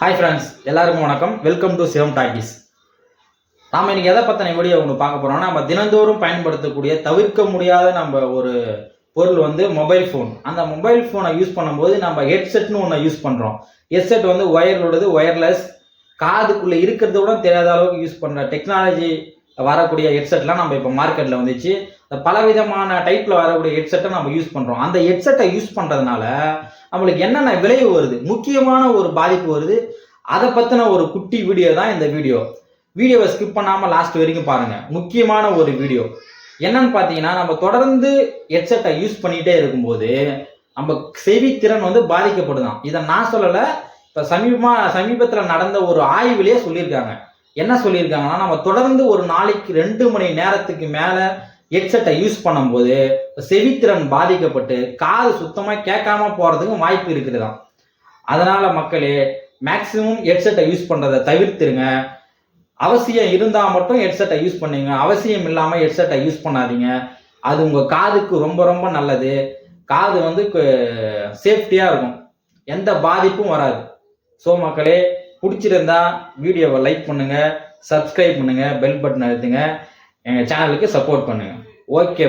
Hi friends, எல்லாருக்கும் வணக்கம். Welcome to Shivam talkies. நாம் இன்னைக்கு எதை பற்றின வீடியோ ஒன்று பார்க்க போகிறோம்னா, நம்ம தினந்தோறும் பயன்படுத்தக்கூடிய தவிர்க்க முடியாத நம்ம ஒரு பொருள் வந்து மொபைல் ஃபோன். அந்த மொபைல் ஃபோனை யூஸ் பண்ணும்போது நம்ம ஹெட்செட்னு ஒன்று யூஸ் பண்ணுறோம். ஹெட்செட் வந்து ஒயரோடது, ஒயர்லெஸ், காதுக்குள்ளே இருக்கிறத விட தெரியாத அளவுக்கு யூஸ் பண்ணுற டெக்னாலஜி வரக்கூடிய ஹெட்செட்லாம் நம்ம இப்போ மார்க்கெட்டில் வந்துச்சு. பலவிதமான டைப்பில் வரக்கூடிய ஹெட்செட்டை நம்ம யூஸ் பண்ணுறோம். அந்த ஹெட்செட்டை யூஸ் பண்ணுறதுனால நம்மளுக்கு என்னென்ன விளைவு வருது, முக்கியமான ஒரு பாதிப்பு வருது. அதை பற்றின ஒரு குட்டி வீடியோ தான் இந்த வீடியோவை ஸ்கிப் பண்ணாமல் லாஸ்ட் வரைக்கும் பாருங்கள். முக்கியமான ஒரு வீடியோ என்னன்னு பார்த்தீங்கன்னா, நம்ம தொடர்ந்து ஹெட்செட்டை யூஸ் பண்ணிகிட்டே இருக்கும்போது நம்ம செவித்திறன் வந்து பாதிக்கப்படுதான். இதை நான் சொல்லலை, இப்போ சமீபத்தில் நடந்த ஒரு ஆய்விலேயே சொல்லியிருக்காங்க. என்ன சொல்லியிருக்காங்கன்னா, நம்ம தொடர்ந்து ஒரு நாளைக்கு 2 மணி நேரத்துக்கு மேலே ஹெட்செட்டை யூஸ் பண்ணும்போது செவித்திறன் பாதிக்கப்பட்டு காது சுத்தமாக கேட்காம போகிறதுக்கும் வாய்ப்பு இருக்குதுதான். அதனால் மக்களே, மேக்சிமம் ஹெட்செட்டை யூஸ் பண்ணுறதை தவிர்த்துருங்க. அவசியம் இருந்தால் மட்டும் ஹெட்செட்டை யூஸ் பண்ணுங்க. அவசியம் இல்லாமல் ஹெட்செட்டை யூஸ் பண்ணாதீங்க. அது உங்கள் காதுக்கு ரொம்ப ரொம்ப நல்லது. காது வந்து சேஃப்டியாக இருக்கும், எந்த பாதிப்பும் வராது. ஸோ மக்களே, பிடிச்சிருந்தா வீடியோவை லைக் பண்ணுங்கள், சப்ஸ்கிரைப் பண்ணுங்கள், பெல் பட்டன் அழுத்துங்க, எங்கள் சேனலுக்கு சப்போர்ட் பண்ணுங்கள். ஓகே.